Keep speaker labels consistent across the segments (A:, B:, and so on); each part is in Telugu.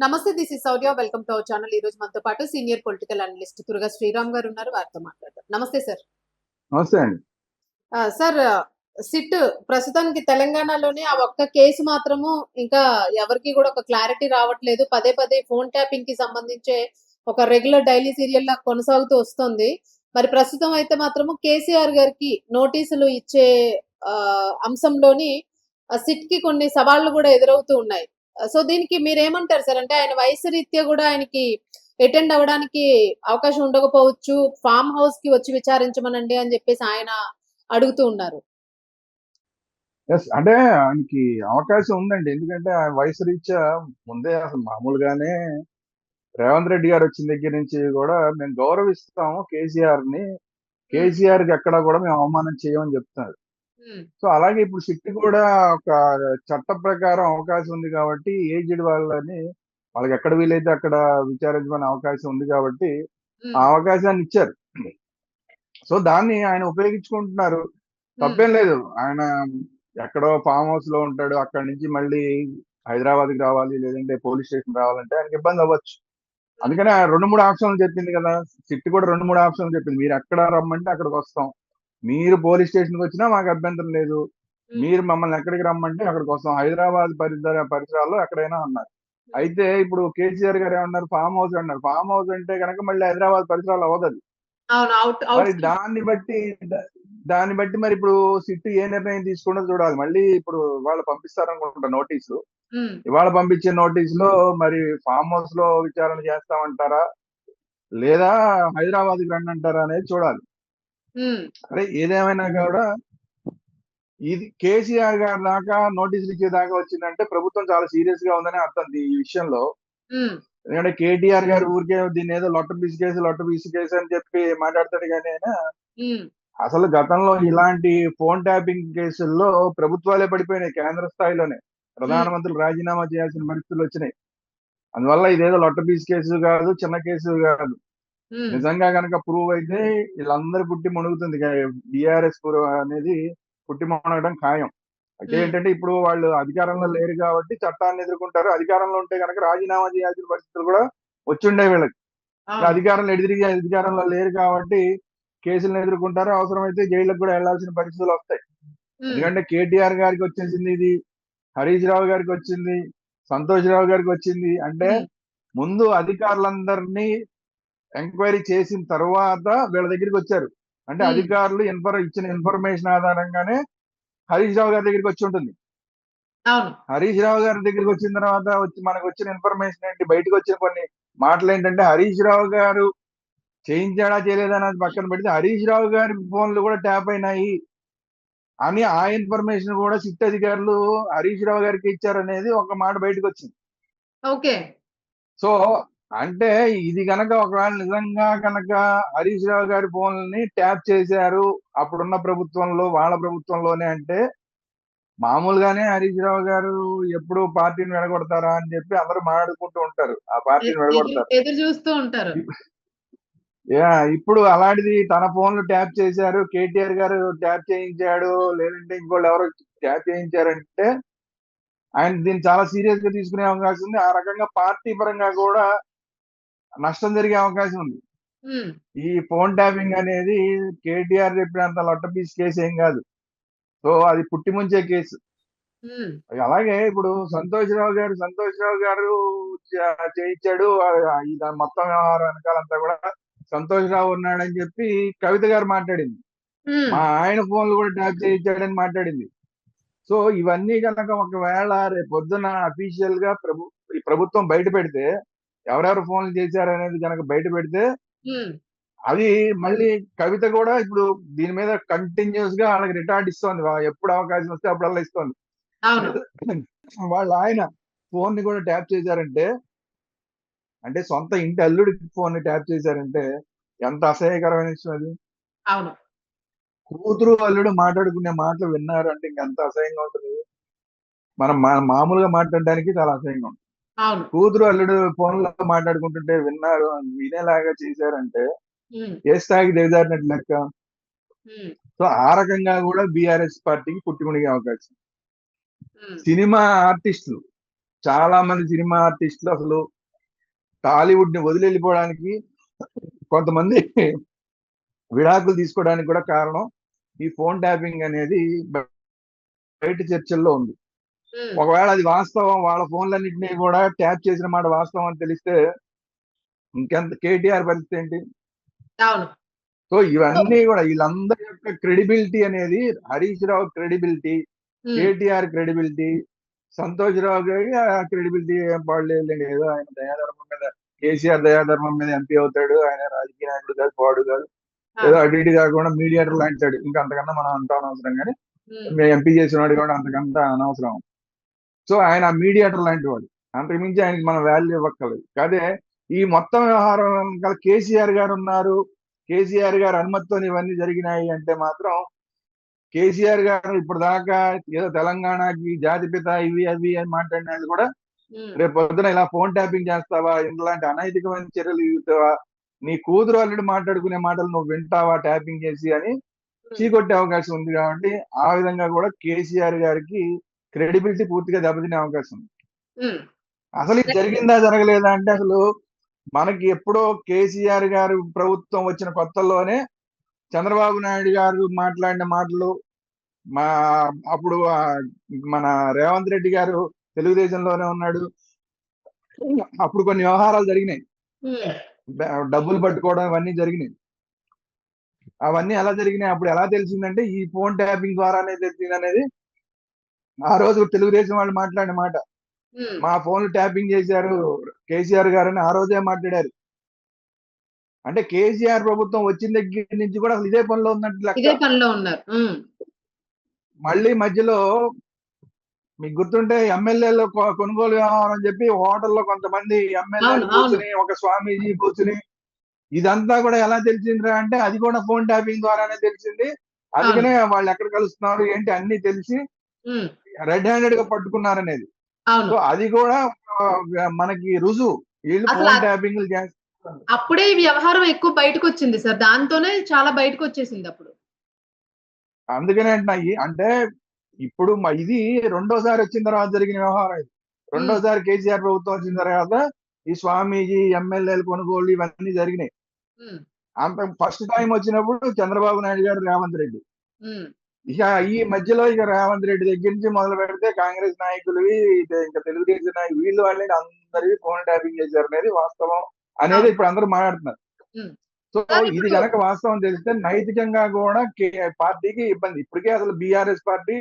A: నమస్తే. This is Sourya. Welcome to our channel. ఈ రోజు మనతో పాటు senior political analyst Turaga Sriram గారు ఉన్నారు. వారితో మాట్లాడదాం. నమస్తే సార్.
B: నమస్తే అండి.
A: సార్, సిట్ ప్రస్తుతానికి తెలంగాణలోని ఆ ఒక్క కేసు మాత్రము ఇంకా ఎవరికీ కూడా ఒక క్లారిటీ రావట్లేదు. పదే పదే ఫోన్ ట్యాపింగ్‌కి సంబంధించే ఒక రెగ్యులర్ డైలీ సీరియల్‌లా కొనసాగుతూ వస్తోంది. మరి ప్రస్తుతం అయితే మాత్రము కేసీఆర్ గారికి నోటీసులు ఇచ్చే అంశంలోని సిట్‌కి కొన్ని సవాళ్లు కూడా ఎదురవుతూ ఉన్నాయి. సో, దీనికి మీరేమంటారు సార్? అంటే ఆయన వయసు రీత్యా కూడా ఆయనకి అటెండ్ అవ్వడానికి అవకాశం ఉండకపోవచ్చు. ఫార్మ్ హౌస్‌కి వచ్చి విచారించమనండి అని చెప్పేసి ఆయన అడుగుతూ ఉన్నారు.
B: యెస్. అంటే ఆయనకి అవకాశం ఉందండి. ఎందుకంటే ఆయన వయసు రీత్యా ముందే అసలు మామూలుగానే రేవంత్ రెడ్డి గారు వచ్చిన దగ్గర నుంచి కూడా మేము గౌరవిస్తాము కేసీఆర్‌ని.
A: హ్మ్.
B: కేసీఆర్‌కి ఎక్కడా కూడా మేము అవమానం చేయమని చెప్తున్నారు.
A: హ్మ్.
B: సో, అలాగే ఇప్పుడు సిట్ కూడా ఒక చట్ట ప్రకారం అవకాశం ఉంది కాబట్టి ఏజ్డ్ వాళ్ళని వాళ్ళకి ఎక్కడ వీలైతే అక్కడ విచారించమనే అవకాశం ఉంది కాబట్టి ఆ
A: హ్మ్.
B: అవకాశాన్ని ఇచ్చారు. సో, దాన్ని ఆయన ఉపయోగించుకుంటున్నారు.
A: హ్మ్.
B: తప్పేం లేదు. ఆయన ఎక్కడో ఫార్మ్ హౌస్‌లో ఉంటాడు. అక్కడి నుంచి మళ్ళీ హైదరాబాద్‌కి రావాలి. లేదంటే పోలీస్ స్టేషన్ రావాలంటే ఆయనకి ఇబ్బంది అవ్వచ్చు.
A: హ్మ్.
B: అందుకనే 2, 3 ఆప్షన్లు చెప్పింది కదా! సిట్ కూడా 2, 3 ఆప్షన్లు చెప్పింది. మీరు ఎక్కడ రమ్మంటే అక్కడికొస్తాం. మీరు పోలీస్ స్టేషన్‌కొచ్చినా మాకు అభ్యంతరం లేదు.
A: హ్మ్.
B: మీరు మమ్మల్ని ఎక్కడికి రమ్మంటే అక్కడికొస్తాం. హైదరాబాద్ పరిసరాల్లో ఎక్కడైనా అన్నారు.
A: హ్మ్.
B: అయితే ఇప్పుడు కేసీఆర్ గారు ఏమన్నారు? ఫార్మ్ హౌస్ అన్నారు. ఫార్మ్ హౌస్ అంటే గనక మళ్ళీ హైదరాబాద్ పరిసరాలు అవ్వదది.
A: అవును.
B: మరి
A: ఔట్‌స్కట్.
B: దాన్ని బట్టి మరి ఇప్పుడు సిట్ ఏ నిర్ణయం తీసుకుంటదో చూడాలి. మళ్ళీ ఇప్పుడు వాళ్ళు పంపిస్తారనుకుంటా నోటీసు.
A: హ్మ్.
B: ఇవాళ పంపించే నోటీస్‌లో మరి ఫార్మ్ హౌస్‌లో విచారణ చేస్తామంటారా? లేదా హైదరాబాద్‌కి రండంటారా అనేది చూడాలి.
A: హ్మ్.
B: అరే ఏదేమైనా కూడా ఇది కేసీఆర్ గారి దాకా నోటీసులు ఇచ్చేదాకా వచ్చిందంటే ప్రభుత్వం చాలా సీరియస్‌గా ఉందని అర్థం ఈ విషయంలో.
A: హ్మ్.
B: ఎందుకంటే కేటీఆర్ గారు ఊరికే దీన్నేదో లొట్ట పీసు కేసు అని చెప్పి మాట్లాడతాడు గాని ఆయన
A: హ్మ్.
B: అసలు గతంలో ఇలాంటి ఫోన్ ట్యాపింగ్ కేసుల్లో ప్రభుత్వాలే పడిపోయినాయి కేంద్ర స్థాయిలోనే.
A: హ్మ్.
B: ప్రధానమంత్రులు రాజీనామా చేయాల్సిన పరిస్థితులొచ్చినాయి. అందువల్ల ఇదేదో లొట్టపీస్ కేసు గాదు, చిన్న కేసు గాదు.
A: హ్మ్.
B: నిజంగా గనక ప్రూవ్ అయితే ఈళ్ళందరూ పుట్టి మునుగుతుంది. బీఆర్ఎస్ అనేది పుట్టి మునగడం ఖాయం. అయితే
A: హ్మ్.
B: ఏంటంటే ఇప్పుడు వాళ్ళు అధికారంలో లేరు కాబట్టి చట్టాన్ని ఎదుర్కొంటారు. అధికారంలో ఉంటే గనక రాజీనామా చేయాల్సిన పరిస్థితులు కూడా వచ్చుండేవి వీళ్ళకి.
A: అవును.
B: అధికారంలో లేరు కాబట్టి కేసులను ఎదుర్కొంటారు. అవసరమైతే జైలుకి కూడా వెళ్లాల్సిన పరిస్థితులొస్తాయి.
A: హ్మ్.
B: ఎందుకంటే కేటీఆర్ గారికి వచ్చేసింది ఇది. హరీష్ రావు గారికి వచ్చింది. సంతోష్ రావు గారికి వచ్చింది. అంటే
A: హ్మ్.
B: ముందు అధికారులందరినీ ఎంక్వైరీ చేసిన తర్వాత వీళ్ళ దగ్గరికొచ్చారు. అంటే
A: హ్మ్.
B: అధికారులు ఇచ్చిన ఇన్ఫర్మేషన్ ఆధారంగానే హరీష్ రావు గారి దగ్గరికొచ్చి ఉంటుంది.
A: అవును.
B: హరీష్ రావు గారి దగ్గరికొచ్చిన తర్వాత మనకొచ్చిన ఇన్ఫర్మేషన్ ఏంటి? బయటకొచ్చిన కొన్ని మాటలేంటంటే హరీష్ రావు గారు చేయించాడా? చేయలేదా? అన్నది పక్కన పెడితే హరీష్ రావు గారి ఫోన్‌లు కూడా ట్యాప్ అయినాయి అని ఆ ఇన్ఫర్మేషన్ కూడా సిట్ అధికారులు హరీష్ రావు గారికి ఇచ్చారనేది ఒక మాట బయటకొచ్చింది.
A: ఓకే.
B: సో, అంటే ఇది గనక ఒకవేళ నిజంగా గనక హరీష్ రావు గారి ఫోన్‌లని ట్యాప్ చేశారు. అప్పుడున్న ప్రభుత్వంలో, వాళ్ళ ప్రభుత్వంలోనే అంటే మామూలుగానే హరీష్ రావు గారు ఎప్పుడు పార్టీని విడగొడతారా అని చెప్పి అందరూ మాట్లాడుకుంటూ ఉంటారు. ఆ పార్టీని
A: ఎదురు
B: విడగొడతారు.
A: ఎదురు చూస్తూ ఉంటారు.
B: ఇప్ ఇప్పుడు అలాంటిది తన ఫోన్‌లు ట్యాప్ చేశారు. కేటీఆర్ గారు ట్యాప్ చేయించాడు. లేదంటే ఇంకోళ్ళు ఎవరో ట్యాప్ చేయించారంటే ఆయన దీన్ని చాలా సీరియస్‌గా తీసుకునే అవకాశం ఉంది. ఆ రకంగా పార్టీ పరంగా కూడా నష్టం జరిగే అవకాశం ఉంది.
A: హ్మ్.
B: ఈ ఫోన్ ట్యాపింగ్ అనేది కేటీఆర్ చెప్పినంత లొట్టపీస్ కేసు ఏం గాదు. సో, అది పుట్టిముంచే కేసు.
A: హ్మ్.
B: అలాగే ఇప్పుడు సంతోష్ రావు గారు చేయించాడు. ఈ దాని మొత్తం వ్యవహారం వెనకాలంతా కూడా సంతోష్ రావు ఉన్నాడని చెప్పి కవిత గారు మాట్లాడింది.
A: హ్మ్.
B: మా ఆయన ఫోన్‌లు కూడా ట్యాప్ చేయించాడని మాట్లాడింది. సో, ఇవన్నీ గనక ఒకవేళ రేపొద్దున అఫీషియల్‌గా ఈ ప్రభుత్వం బయట పెడితే ఎవరెవరు ఫోన్‌లు చేశారనేది గనక బయట పెడితే
A: హ్మ్.
B: అది మళ్ళీ కవిత కూడా ఇప్పుడు దీని మీద కంటిన్యూయస్‌గా ఆళ్ళకి రిటార్డ్ ఇస్తోంది. ఎప్పుడు అవకాశం వస్తే అప్పుడల్లా ఇస్తోంది.
A: అవును.
B: వాళ్ళ ఆయన ఫోన్‌ని కూడా ట్యాప్ చేశారంటే, అంటే సొంత ఇంటి అల్లుడి ఫోన్‌ని ట్యాప్ చేశారంటే ఎంత అసహ్యకరమైన విషయం అది.
A: అవును.
B: కూతురు, అల్లుడు మాట్లాడుకునే మాటలు విన్నారు అంటే ఇంకెంత అసహ్యంగా ఉంటది. మనం మామూలుగా మాట్లాడడానికి చాలా అసహ్యంగా ఉంటుంది.
A: అవును.
B: కూతురు, అల్లుడు ఫోన్‌లో మాట్లాడుకుంటుంటే విన్నారు, వినేలాగా చేశారంటే
A: హ్మ్.
B: ఏ స్థాయికి దిగజారినట్టు లెక్క.
A: హ్మ్.
B: సో, ఆ రకంగా కూడా బీఆర్ఎస్ పార్టీకి పుట్టుకునిగే అవకాశం.
A: హ్మ్.
B: సినిమా ఆర్టిస్టులు. చాలా మంది సినిమా ఆర్టిస్టులు అసలు టాలీవుడ్ ని వదిలి వెళ్ళిపోవడానికి, కొంతమంది విడాకులు తీసుకోవడానికి కూడా కారణం ఈ ఫోన్ ట్యాపింగ్ అనేది బయట చర్చల్లో ఉంది.
A: ఉమ్,
B: ఒకవేళ అది వాస్తవం, వాళ్ళ ఫోన్లన్నింటినీ కూడా ట్యాప్ చేసిన మాట వాస్తవం అని తెలిస్తే ఇంకెంత కేటీఆర్ పరిస్థితి ఏంటి?
A: అవును.
B: సో ఇవన్నీ కూడా వీళ్ళందరి యొక్క క్రెడిబిలిటీ అనేది, హరీష్ రావు క్రెడిబిలిటీ,
A: ఉమ్,
B: కేటీఆర్ క్రెడిబిలిటీ, సంతోష్ రావు గారి క్రెడిబిలిటీ ఏం పాడలేదండి. ఏదో ఆయన దయాధర్మం మీద, కేసీఆర్ దయాధర్మం మీద ఎంపీ అవుతాడు, ఆయన రాజకీయ నాయకుడు కాదు, పాడు కాదు,
A: ఆ,
B: ఏదో అటు ఇటు కాకుండా మీడియేటర్ లాంటాడు. ఇంకా అంతకన్నా మనం అంతా అనవసరం, కానీ
A: ఉమ్,
B: ఎంపీ చేసిన వాడు కూడా అంతకంతా అనవసరం. సో ఆయన మీడియేటర్ లాంటి వాడు, అంతకుమించి ఆయనకి మనం వాల్యూ ఇవ్వక్కర్లేదు. అదే ఈ మొత్తం వ్యవహారం గల కేసీఆర్ గారు ఉన్నారు, కేసీఆర్ గారి అనుమతితో ఇవన్నీ జరిగినాయి అంటే మాత్రం, కేసీఆర్ గారు ఇప్పుడు దాకా ఏదో తెలంగాణకి జాతిపిత ఇవి అవి అని మాట్లాడినది కూడా
A: ఉమ్,
B: రేపు పొద్దున ఇలా ఫోన్ ట్యాపింగ్ చేస్తావా, ఇలాంటి అనైతికమైన చర్యలు దిగుతావా, నీ కూతురు ఆల్రెడీ మాట్లాడుకునే మాటలు నువ్వు వింటావా ట్యాపింగ్ చేసి అని
A: ఉమ్,
B: చీకొట్టే అవకాశం ఉంది. కాబట్టి ఆ విధంగా కూడా కేసీఆర్ గారికి క్రెడిబిలిటీ పూర్తిగా దెబ్బతినే అవకాశం ఉంది.
A: ఉమ్,
B: అసలు ఇది జరిగిందా జరగలేదా అంటే, అసలు మనకి ఎప్పుడో కేసీఆర్ గారు ప్రభుత్వం వచ్చిన కొత్తల్లోనే చంద్రబాబు నాయుడు గారు మాట్లాడిన మాటలు, మా అప్పుడు మన రేవంత్ రెడ్డి గారు తెలుగుదేశంలోనే ఉన్నాడు, అప్పుడు కొన్ని వ్యవహారాలు జరిగినాయి,
A: ఉమ్,
B: డబ్బులు పట్టుకోవడం ఇవన్నీ జరిగినాయి. అవన్నీ ఎలా జరిగినాయి, అప్పుడు ఎలా తెలిసిందంటే ఈ ఫోన్ ట్యాపింగ్ ద్వారానే తెలిసింది అనేది ఆ రోజు తెలుగుదేశం వాళ్ళు మాట్లాడిన మాట.
A: ఉమ్.
B: మా ఫోన్లు ట్యాపింగ్ చేశారు కేసీఆర్ గారు అని ఆ రోజే మాట్లాడారు. అంటే కేసీఆర్ ప్రభుత్వం వచ్చిన దగ్గర నుంచి కూడా అసలు ఇదే పనిలో ఉన్నట్టు లెక్క.
A: ఇదే పనిలో ఉన్నారు. ఉమ్,
B: మళ్ళీ మధ్యలో మీకు గుర్తుంటే ఎమ్మెల్యేలు కొనుగోలు వ్యవహారం అని చెప్పి హోటల్లో కొంతమంది ఎమ్మెల్యేలు
A: అవును, అవును,
B: కూర్చుని, ఒక స్వామీజీ కూర్చుని, ఇదంతా కూడా ఎలా తెలిసిందిరా అంటే అది కూడా ఫోన్ ట్యాపింగ్ ద్వారానే తెలిసింది.
A: అవును,
B: అందుకనే వాళ్ళు ఎక్కడ కలుస్తున్నారు ఏంటి అన్ని తెలిసి
A: ఉమ్,
B: రెడ్ హ్యాండెడ్ గా పట్టుకున్నారనేది.
A: అవును.
B: సో అది కూడా మనకి రుజువు, వీళ్ళు
A: అసలు
B: ఫోన్ ట్యాపింగ్ చేస్తారు.
A: అప్పుడే ఈ వ్యవహారం ఎక్కువ బయటకు వచ్చింది సార్. దాంతోనే చాలా బయటకు వచ్చేసింది అప్పుడు.
B: అందుకనే అంటున్నాయి అంటే, ఇప్పుడు ఇది రెండోసారి వచ్చిన తర్వాత జరిగిన వ్యవహారం ఇది.
A: ఉమ్,
B: రెండోసారి కేసీఆర్ ప్రభుత్వం వచ్చిన తర్వాత ఈ స్వామీజీ ఎమ్మెల్యేలు కొనుగోలు ఇవన్నీ జరిగినాయి.
A: ఉమ్,
B: అంత ఫస్ట్ టైం వచ్చినప్పుడు చంద్రబాబు నాయుడు గారు, రేవంత్ రెడ్డి.
A: ఉమ్,
B: ఇక ఈ మధ్యలో ఇక రేవంత్ రెడ్డి దగ్గర నుంచి మొదలు పెడితే కాంగ్రెస్ నాయకులు, ఇంకా తెలుగుదేశం నాయకులు, వీళ్ళు వాళ్ళని అందరికీ ఫోన్ ట్యాపింగ్ చేశారు అనేది వాస్తవం అనేది
A: అవును.
B: ఇప్పుడు అందరూ మాట్లాడుతున్నారు.
A: ఉమ్.
B: సో
A: సార్
B: ఇది
A: ఇప్పుడు
B: కనుక వాస్తవం తెలిస్తే నైతికంగా కూడా పార్టీకి ఇబ్బంది. ఇప్పటికే అసలు బీఆర్ఎస్ పార్టీ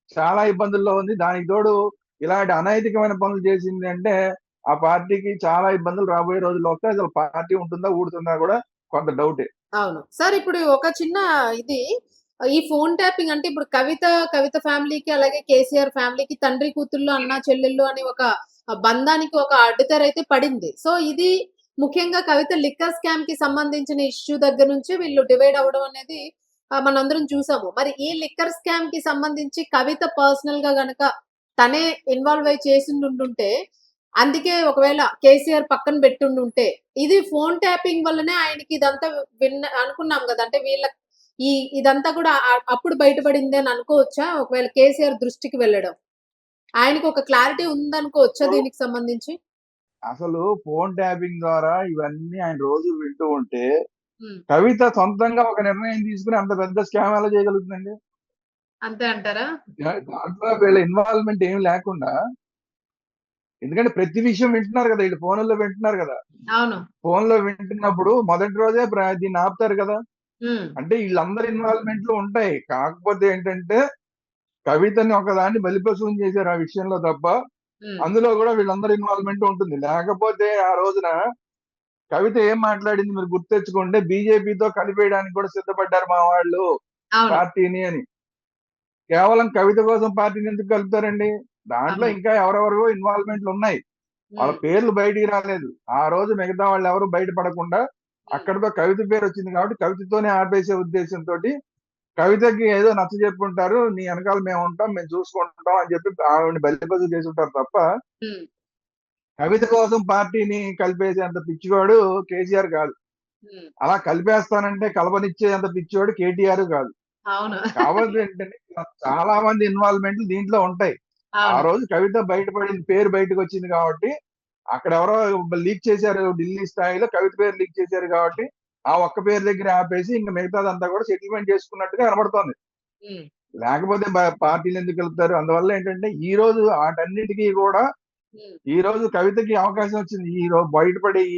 B: చాలా ఇబ్బందుల్లో ఉంది. దానికి తోడు ఇలాంటి అనైతికమైన పనులు చేసింది అంటే ఆ పార్టీకి చాలా ఇబ్బందులు రాబోయే రోజుల్లో వస్తాయి. అసలు పార్టీ ఉంటుందా ఊడుతుందా కూడా కొంత డౌటే.
A: అవును. సార్ ఇప్పుడు ఒక చిన్న ఇది ఈ ఫోన్ ట్యాపింగ్ అంటే ఇప్పుడు కవిత ఫ్యామిలీకి అలాగే కేసీఆర్ ఫ్యామిలీకి తండ్రి కూతుళ్ళు, అన్నా చెల్లెళ్ళు అని ఒక బంధానికి ఒక అడ్డుతెరైతే పడింది. సో ఇది ముఖ్యంగా కవిత లిక్కర్ స్కామ్ కి సంబంధించిన ఇష్యూ దగ్గర నుంచి వీళ్ళు డివైడ్ అవ్వడం అనేది మనందరం చూసాము. మరి ఈ లిక్కర్ స్కామ్ కి సంబంధించి కవిత పర్సనల్ గా గనక తనే ఇన్వాల్వ్ అయ్యి చేసిండుంటే, అందుకే ఒకవేళ కేసీఆర్ పక్కన పెట్టుండుంటే, ఇది ఫోన్ ట్యాపింగ్ వల్లనే ఆయనకి ఇదంతా అనుకున్నాం గదా! అంటే ఇదంతా కూడా అప్పుడు బయటపడింది అని అనుకోవచ్చా? ఒకవేళ కేసీఆర్ దృష్టికి వెళ్ళడం. ఆయనకి ఒక క్లారిటీ ఉందనుకోవచ్చా దీనికి సంబంధించి?
B: అసలు ఫోన్ ట్యాపింగ్ ద్వారా ఇవన్నీ ఆయన రోజు వింటూ ఉంటే,
A: హ్మ్.
B: కవిత సొంతంగా ఒక నిర్ణయం తీసుకుని అంత పెద్ద స్కామ్ ఎలా చేయగలుగుతుందండి?
A: అంతే అంటారా?
B: దాంట్లో వీళ్ళ ఇన్వాల్వ్మెంట్ ఏమి లేకుండా, ఎందుకంటే ప్రతి విషయం వింటున్నారు కదా, వీళ్ళు ఫోన్లలో వింటున్నారు కదా.
A: అవును.
B: ఫోన్ లో వింటున్నప్పుడు మొదటి రోజే దీన్ని ఆపుతారు కదా.
A: హ్మ్.
B: అంటే వీళ్ళందరి ఇన్వాల్వ్మెంట్లు ఉంటాయి. కాకపోతే ఏంటంటే కవితని ఒకదాన్ని బలిపశువుని చేశారు ఆ విషయంలో తప్ప,
A: హ్మ్.
B: అందులో కూడా వీళ్ళందరి ఇన్వాల్వ్మెంట్ ఉంటుంది. లేకపోతే ఆ రోజున కవిత ఏం మాట్లాడింది మీరు గుర్తెచ్చుకోండి, బీజేపీతో కలిపేయడానికి కూడా సిద్ధపడ్డారు మా వాళ్ళు
A: అవును.
B: పార్టీని అని. కేవలం కవిత కోసం పార్టీని ఎందుకు కలుపుతారండి? దాంట్లో
A: అవును.
B: ఇంకా ఎవరెవరో ఇన్వాల్వ్మెంట్లు ఉన్నాయి, వాళ్ళ
A: హ్మ్.
B: పేర్లు బయటికి రాలేదు. ఆ రోజు మిగతా వాళ్ళు ఎవరు బయటపడకుండా
A: హ్మ్.
B: అక్కడితో కవిత పేరు వచ్చింది కాబట్టి కవితతోనే ఆపేసే ఉద్దేశంతో కవితకి ఏదో నచ్చ చెప్పుంటారు, నీ వెనకాల మేము ఉంటాం, మేము చూసుకుంటాం అని చెప్పి ఆవిడని బలిపశు చేసి ఉంటారు తప్ప,
A: హ్మ్.
B: కవిత కోసం పార్టీని కలిపేసేంత పిచ్చివాడు కేసీఆర్ కాదు.
A: హ్మ్.
B: అలా కలిపేస్తానంటే కలపనిచ్చే అంత పిచ్చివాడు కేటీఆర్ కాదు.
A: అవును.
B: కాబట్టి ఏంటంటే చాలా మంది ఇన్వాల్వ్మెంట్లు దీంట్లో ఉంటాయి. ఆ
A: అవును.
B: రోజు కవిత బయటపడింది, పేరు బయటకు వచ్చింది కాబట్టి అక్కడ ఎవరో లీక్ చేశారు, ఢిల్లీ స్థాయిలో కవిత పేరు లీక్ చేశారు కాబట్టి ఆ ఒక్క పేరు దగ్గర ఆపేసి ఇంకా మిగతాదంతా కూడా సెటిల్మెంట్ చేసుకున్నట్టుగా కనబడుతోంది.
A: హ్మ్.
B: లేకపోతే పార్టీలు ఎందుకు వెళ్తారు? అందువల్ల ఏంటంటే ఈ రోజు వాటన్నిటికీ కూడా
A: హ్మ్.
B: ఈ రోజు కవితకి అవకాశం వచ్చింది. ఈ రోజు బయటపడే ఈ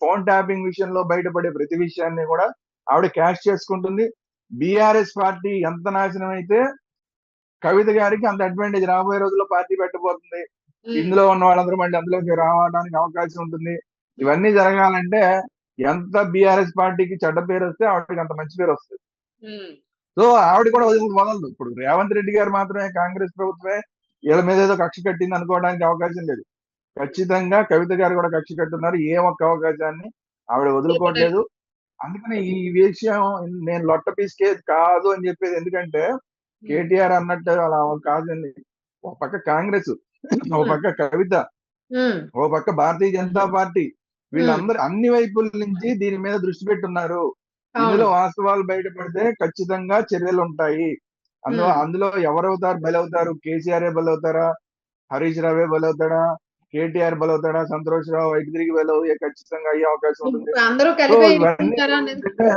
B: ఫోన్ ట్యాపింగ్ విషయంలో బయటపడే ప్రతి విషయాన్ని కూడా ఆవిడ క్యాష్ చేసుకుంటుంది. బీఆర్ఎస్ పార్టీ ఎంత నాశనం అయితే కవిత గారికి అంత అడ్వాంటేజ్ రాబోయే రోజుల్లో పార్టీ పెట్టబోతుంది.
A: హ్మ్.
B: ఇందులో ఉన్న వాళ్ళందరూ మళ్ళీ అందులోకి రావడానికి అవకాశం ఉంటుంది. ఇవన్నీ జరగాలంటే ఎంత బీఆర్ఎస్ పార్టీకి చెడ్డ పేరు వస్తే ఆవిడకి అంత మంచి పేరు వస్తుంది.
A: హ్మ్.
B: సో ఆవిడ కూడా వదలదు. ఇప్పుడు రేవంత్ రెడ్డి గారు మాత్రమే, కాంగ్రెస్ ప్రభుత్వమే వీళ్ళ మీద ఏదో కక్ష కట్టింది అనుకోవడానికి అవకాశం లేదు. ఖచ్చితంగా కవిత గారు కూడా కక్ష కట్టున్నారు. ఏ ఒక్క అవకాశాన్ని ఆవిడ వదులుకోవట్లేదు. అందుకని ఈ విషయం నేను లొట్ట పీసుకేది కాదు అని చెప్పేది. ఎందుకంటే
A: హ్మ్.
B: కేటీఆర్ అన్నట్టు అలా కాదండి. ఒక పక్క కాంగ్రెస్, ఒక
A: హ్మ్.
B: పక్క కవిత,
A: హ్మ్.
B: ఒక పక్క భారతీయ జనతా పార్టీ,
A: హ్మ్.
B: వీళ్ళందరూ అన్ని వైపుల నుంచి దీని మీద దృష్టి పెట్టున్నారు. ఇందులో
A: అవును.
B: వాస్తవాలు బయటపడితే ఖచ్చితంగా చర్యలు ఉంటాయి. అందులో
A: హ్మ్.
B: అందులో ఎవరవుతారు బలవుతారు? కేసీఆర్ బలవుతారా? హరీష్ రావే బలవుతాడా? కేటీఆర్ బలవుతాడా? సంతోష్ రావు వైపు తిరిగి ఖచ్చితంగా అయ్యే అవకాశం ఉంటుంది.
A: ఇప్పుడు అందరూ
B: సో
A: కలిపే
B: ఇవన్నీ
A: ఎన్నుకుంటారా
B: కూడా
A: అనేది?
B: ఏంటంటే